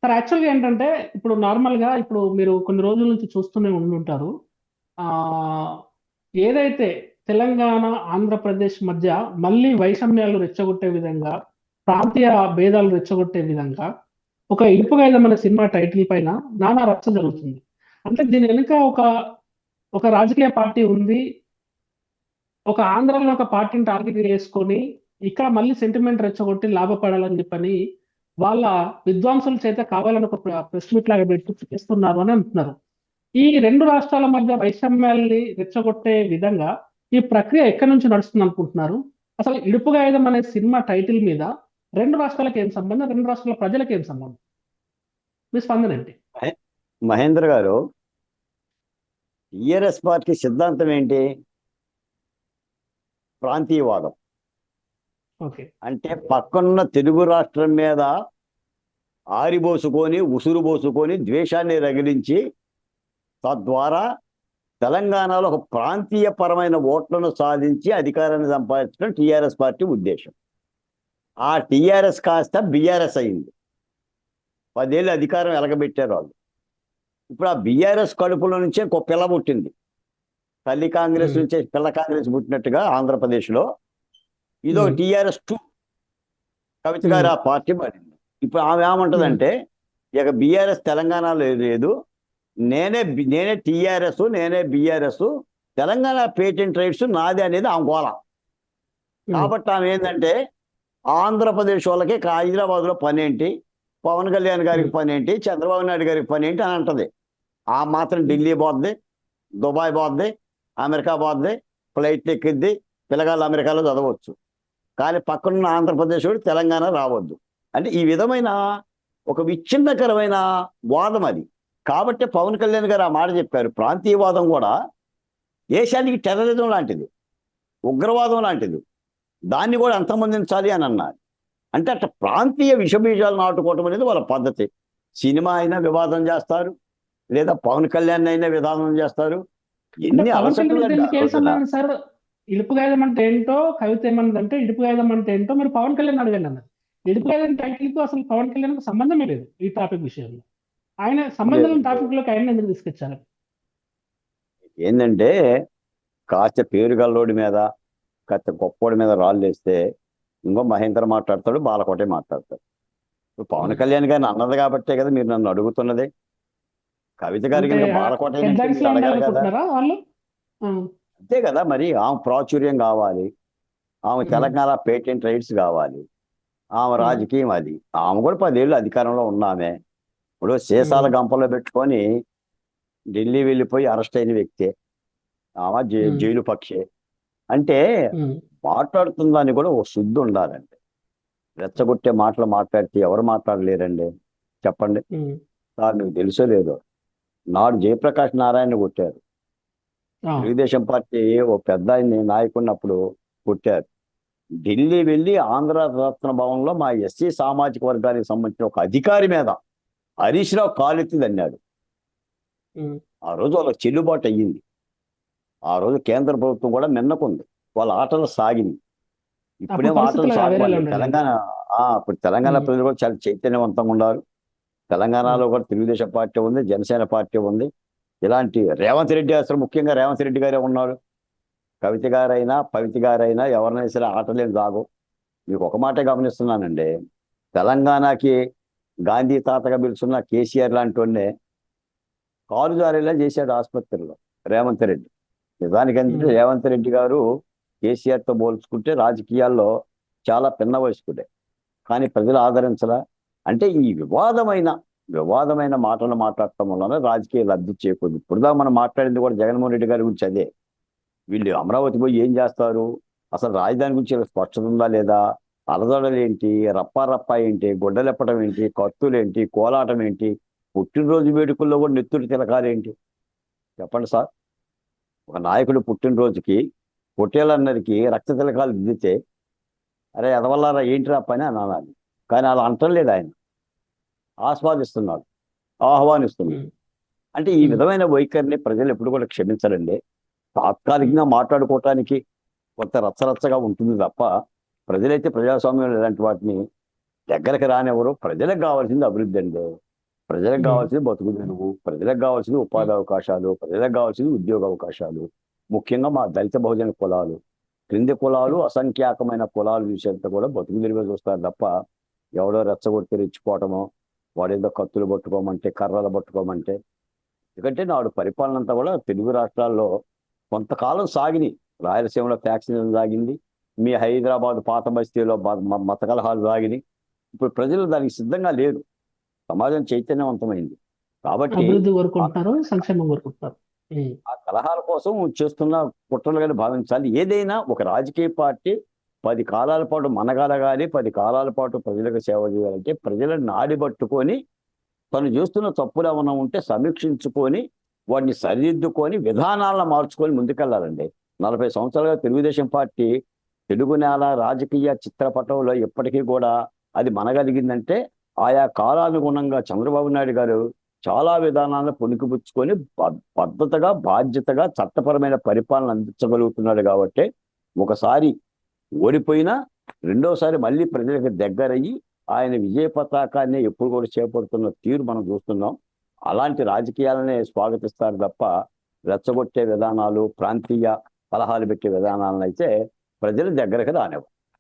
Sir యాక్చువల్గా ఏంటంటే ఇప్పుడు నార్మల్గా ఇప్పుడు మీరు కొన్ని రోజుల నుంచి చూస్తూనే ఉండుంటారు. ఆ ఏదైతే తెలంగాణ ఆంధ్రప్రదేశ్ మధ్య మళ్ళీ వైషమ్యాలు రెచ్చగొట్టే విధంగా, ప్రాంతీయ భేదాలు రెచ్చగొట్టే విధంగా ఒక ఇరుపుగైదం అనే సినిమా టైటిల్ పైన నానా రచ్చ జరుగుతుంది. అంటే దీని వెనుక ఒక ఒక రాజకీయ పార్టీ ఉంది. ఒక ఆంధ్రాలో ఒక పార్టీని టార్గెట్ చేసుకొని ఇక్కడ మళ్ళీ సెంటిమెంట్ రెచ్చగొట్టి లాభపడాలని చెప్పని వాళ్ళ విద్వాంసుల చేత కావాలని ఒక ప్రెస్ మీట్ లాగా పెట్టి చేస్తున్నారు అని అంటున్నారు. ఈ రెండు రాష్ట్రాల మధ్య వైషమ్యాల్ని రెచ్చగొట్టే విధంగా ఈ ప్రక్రియ ఎక్కడి నుంచి నడుస్తుంది అనుకుంటున్నారు? అసలు ఇడుపుగాయుధం అనే సినిమా టైటిల్ మీద రెండు రాష్ట్రాలకు ఏం సంబంధం, రెండు రాష్ట్రాల ప్రజలకు ఏం సంబంధం? మీ స్పందన ఏంటి? మహే- మహేంద్ర గారు, టిఆర్ఎస్ పార్టీ సిద్ధాంతం ఏంటి? ప్రాంతీయవాదం. ఓకే. అంటే పక్కన్న తెలుగు రాష్ట్రం మీద ఆరిబోసుకొని ఉసురు పోసుకొని ద్వేషాన్ని రగిలించి తద్వారా తెలంగాణలో ఒక ప్రాంతీయపరమైన ఓట్లను సాధించి అధికారాన్ని సంపాదించడం టిఆర్ఎస్ పార్టీ ఉద్దేశం. ఆ టిఆర్ఎస్ కాస్త బిఆర్ఎస్ అయింది. 10 ఏళ్ళు అధికారం ఎలగబెట్టారు వాళ్ళు. ఇప్పుడు ఆ బిఆర్ఎస్ కడుపులో నుంచే ఇంకో పిల్ల పుట్టింది. తల్లి కాంగ్రెస్ నుంచే పిల్ల కాంగ్రెస్ పుట్టినట్టుగా ఆంధ్రప్రదేశ్లో ఇదో టిఆర్ఎస్ 2 కవిత గారు ఆ పార్టీ పడింది. ఇప్పుడు ఆమె ఏమంటుందంటే, ఇక బిఆర్ఎస్ తెలంగాణలో లేదు, నేనే టిఆర్ఎస్, నేనే బిఆర్ఎస్, తెలంగాణ పేటెంట్ రైట్స్ నాది అనేది ఆమె గోల. కాబట్టి ఆమె ఏంటంటే, ఆంధ్రప్రదేశ్ వాళ్ళకి హైదరాబాద్లో పని ఏంటి, పవన్ కళ్యాణ్ గారికి పని ఏంటి, చంద్రబాబు నాయుడు గారికి పని ఏంటి అని అంటది. ఆ మాత్రం ఢిల్లీ పోద్ది, దుబాయ్ పోద్ది, అమెరికా పోద్ది, ఫ్లైట్ ఎక్కిద్ది, పిల్లగాళ్ళు అమెరికాలో చదవచ్చు. కానీ పక్కనున్న ఆంధ్రప్రదేశ్ వాడు తెలంగాణ రావద్దు. అంటే ఈ విధమైన ఒక విచ్ఛిన్నకరమైన వాదం అది. కాబట్టి పవన్ కళ్యాణ్ గారు ఆ మాట చెప్పారు. ప్రాంతీయవాదం కూడా దేశానికి టెర్రరిజం లాంటిది, ఉగ్రవాదం లాంటిది, దాన్ని కూడా అంతమొందించాలి అని అన్నారు. అంటే అట్లా ప్రాంతీయ విషబీజాలు నాటుకోవటం అనేది వాళ్ళ పద్ధతి. సినిమా అయినా వివాదం చేస్తారు, లేదా పవన్ కళ్యాణ్ అయినా వివాదం చేస్తారు. అంటే ఎన్ని పవన్ అలసటలు కళ్యాణ్ అండి ఆ దీనికి ఏం రోజున. సంబంధం సార్? ఇడుపుగాయదం అంటే ఏంటో కవిత ఏమన్నదంటే, ఇడుపుగాయదం అంటే ఏంటో మీరు పవన్ కళ్యాణ్ అడగండి అన్నారు. ఇడుపుగాయదం టైటిల్ కు అసలు పవన్ కళ్యాణ్ సంబంధమే లేదు ఈ టాపిక్ విషయంలో. ఆయన సంబంధం లేదు. టాపిక్ లోకి ఆయన ఎందుకు తీసుకొచ్చారు? ఏంటంటే, కాస్త పేరు గల్లోడి మీద, కాస్త గొప్పోడి మీద రాళ్ళు వేస్తే ఇంకో మహేంద్ర మాట్లాడతాడు, బాలకోటే మాట్లాడతాడు. ఇప్పుడు పవన్ కళ్యాణ్ గారిని అన్నది కాబట్టే కదా మీరు నన్ను అడుగుతున్నది. కవిత గారికి అంటే ఇంకా బాలకోట ఏంటంటే హెడ్లైన్స్ మీరు లో అడగాలి కదా. ఉండాలనుకుంటున్నారా వాళ్ళు? ఆ, అంతే కదా, మరి ఆమె ప్రాచుర్యం కావాలి, ఆమె ఉమ్, తెలంగాణ పేటెంట్ రైట్స్ కావాలి, ఆమె ఉమ్, రాజకీయం అది. ఆమె కూడా 10 ఏళ్ళు అధికారంలో ఉన్నామే. ఇప్పుడు సీసాల ఉమ్, గంపలో పెట్టుకొని ఢిల్లీ వెళ్ళిపోయి అరెస్ట్ అయిన వ్యక్తే. ఆమె ఉమ్, జైలు పక్షే. అంటే ఉమ్, మాట్లాడుతుందని కూడా ఒక శుద్ధి ఉండాలండి. రెచ్చగొట్టే మాటలు మాట్లాడితే ఎవరు మాట్లాడలేరండి, చెప్పండి. ఉమ్, సార్ నీకు తెలుసో లేదో, నాడు జయప్రకాష్ నారాయణ కొట్టారు. ఆ, తెలుగుదేశం పార్టీ ఓ పెద్ద ఆయన్ని నాయకున్నప్పుడు కొట్టారు. ఢిల్లీ వెళ్ళి ఆంధ్ర రత్న భవన్లో మా ఎస్సీ సామాజిక వర్గానికి సంబంధించిన ఒక అధికారి మీద హరీష్ రావు కాలెత్తి దన్నాడు. ఉమ్. ఆ రోజు వాళ్ళకి చెల్లుబాటు అయ్యింది. ఆ రోజు కేంద్ర ప్రభుత్వం కూడా మిన్నకుంది, వాళ్ళ ఆటలు సాగింది. అప్పుడు ఇప్పుడేం ఆటలు పరిస్థితులు వేరేలా సాగవండి ఉండేలేండి. తెలంగాణ. ఇప్పుడు తెలంగాణ ఉమ్, ప్రజలు కూడా చాలా చైతన్యవంతంగా ఉన్నారు. ఉమ్, తెలంగాణలో కూడా తెలుగుదేశం పార్టీ ఉంది, జనసేన పార్టీ ఉంది. ఇలాంటి రేవంత్ రెడ్డి, అసలు ముఖ్యంగా రేవంత్ రెడ్డి గారే ఉన్నారు. కవిత గారైనా పవిత గారైనా ఎవరినైనా సరే ఆటలేం సాగు. మీకు ఒక మాటే గమనిస్తున్నానండి, తెలంగాణకి గాంధీ తాతగా పిలుచున్న కేసీఆర్ లాంటి వాడినే కాలు జారేలా చేశాడు ఆసుపత్రిలో రేవంత్ రెడ్డి. నిజానికి ఏంటంటే ఉమ్. రేవంత్ రెడ్డి గారు కేసీఆర్తో పోల్చుకుంటే రాజకీయాల్లో చాలా పిన్న వయస్కుడే, కానీ ప్రజలు ఆదరించలా. అంటే ఈ వివాదమైన మాటలు మాట్లాడటం వలన రాజకీయ లబ్ధి చేకూడదు. ఇప్పుడుదా మనం మాట్లాడింది కూడా జగన్మోహన్ రెడ్డి గారి గురించి అదే. వీళ్ళు అమరావతి పోయి ఏం చేస్తారు, అసలు రాజధాని గురించి వీళ్ళకి స్పష్టత ఉందా లేదా, అలజడలు ఏంటి, రప్పా ఏంటి, గుడ్డలెప్పడం ఏంటి, కత్తులేంటి, కోలాటం ఏంటి, పుట్టినరోజు వేడుకల్లో కూడా నెత్తురు తిలకాలేంటి, చెప్పండి సార్. ఒక నాయకుడు పుట్టినరోజుకి పొట్టేళ్ళందరికీ రక్త తిలకాలు దిద్దితే అరే ఎదవల్లారా ఏంటి రా పని అని అనాలి. కానీ అలా అంటలేదు ఆయన, ఆస్వాదిస్తున్నాడు, ఆహ్వానిస్తున్నాడు. ఉమ్, అంటే ఈ ఉమ్. విధమైన వైఖరిని ప్రజలు ఎప్పుడు కూడా క్షమించరండి. తాత్కాలికంగా మాట్లాడుకోవటానికి కొంత రచ్చరచ్చగా ఉంటుంది తప్ప ప్రజలైతే ప్రజాస్వామ్యం ఇలాంటి వాటిని దగ్గరకు రానివ్వరు. ప్రజలకు కావాల్సింది అభివృద్ధి అండి. ప్రజలకు ఉమ్, కావాల్సింది బతుకు తెరువు, ప్రజలకు కావాల్సింది ఉపాధి అవకాశాలు, ప్రజలకు కావాల్సింది ఉద్యోగ అవకాశాలు, ముఖ్యంగా మా దళిత బహుజన కులాలు, క్రింది కులాలు, అసంఖ్యాకమైన కులాలు విషయంతో కూడా బతుకు తెరువు చూస్తారు తప్ప ఎవడో రెచ్చగొట్టి రెచ్చిపోవటమో, వాడేదో కత్తులు పట్టుకోమంటే, కర్రలు పట్టుకోమంటే. ఎందుకంటే నాడు పరిపాలన అంతా కూడా తెలుగు రాష్ట్రాల్లో కొంతకాలం సాగినాయి. రాయలసీమలో ఫ్యాక్షన్ సాగింది, మీ హైదరాబాద్ పాత బస్తీలో మత కలహాలు సాగినాయి. ఇప్పుడు ప్రజలు దానికి సిద్ధంగా లేరు, సమాజం చైతన్యవంతమైంది కాబట్టి అభివృద్ధి ఆ కోరుకుంటున్నారు, సంక్షేమం కోరుకుంటున్నారు. ఉమ్, ఆ కలహాల కోసం చేస్తున్న కుట్రలుగానే భావించాలి. ఏదైనా ఒక రాజకీయ పార్టీ 10 కాలాల పాటు మనగలగాలి, 10 కాలాల పాటు ప్రజలకు సేవ చేయాలంటే ప్రజలను నాడి పట్టుకొని తను చేస్తున్న తప్పులు ఏమైనా ఉంటే సమీక్షించుకొని వాటిని సరిదిద్దుకొని విధానాలను మార్చుకొని ముందుకెళ్లాలండి. 40 సంవత్సరాలుగా తెలుగుదేశం పార్టీ తెలుగు నేల రాజకీయ చిత్రపటంలో ఎప్పటికీ కూడా అది మనగలిగిందంటే ఆయా కాలానుగుణంగా చంద్రబాబు నాయుడు గారు చాలా విధానాలను పుణికిపుచ్చుకొని పద్ధతిగా, బాధ్యతగా, చట్టపరమైన పరిపాలన అందించగలుగుతున్నాడు. కాబట్టి ఒకసారి ఓడిపోయినా రెండోసారి మళ్ళీ ప్రజలకు దగ్గరయ్యి ఆయన విజయ పతాకాన్ని ఎప్పుడు కూడా చేపడుతున్న తీరు మనం చూస్తున్నాం. అలాంటి రాజకీయాలనే స్వాగతిస్తారు తప్ప రెచ్చగొట్టే విధానాలు, ప్రాంతీయ కలహాలు పెట్టే విధానాలను అయితే ప్రజలు దగ్గరకు రానివ్వరు.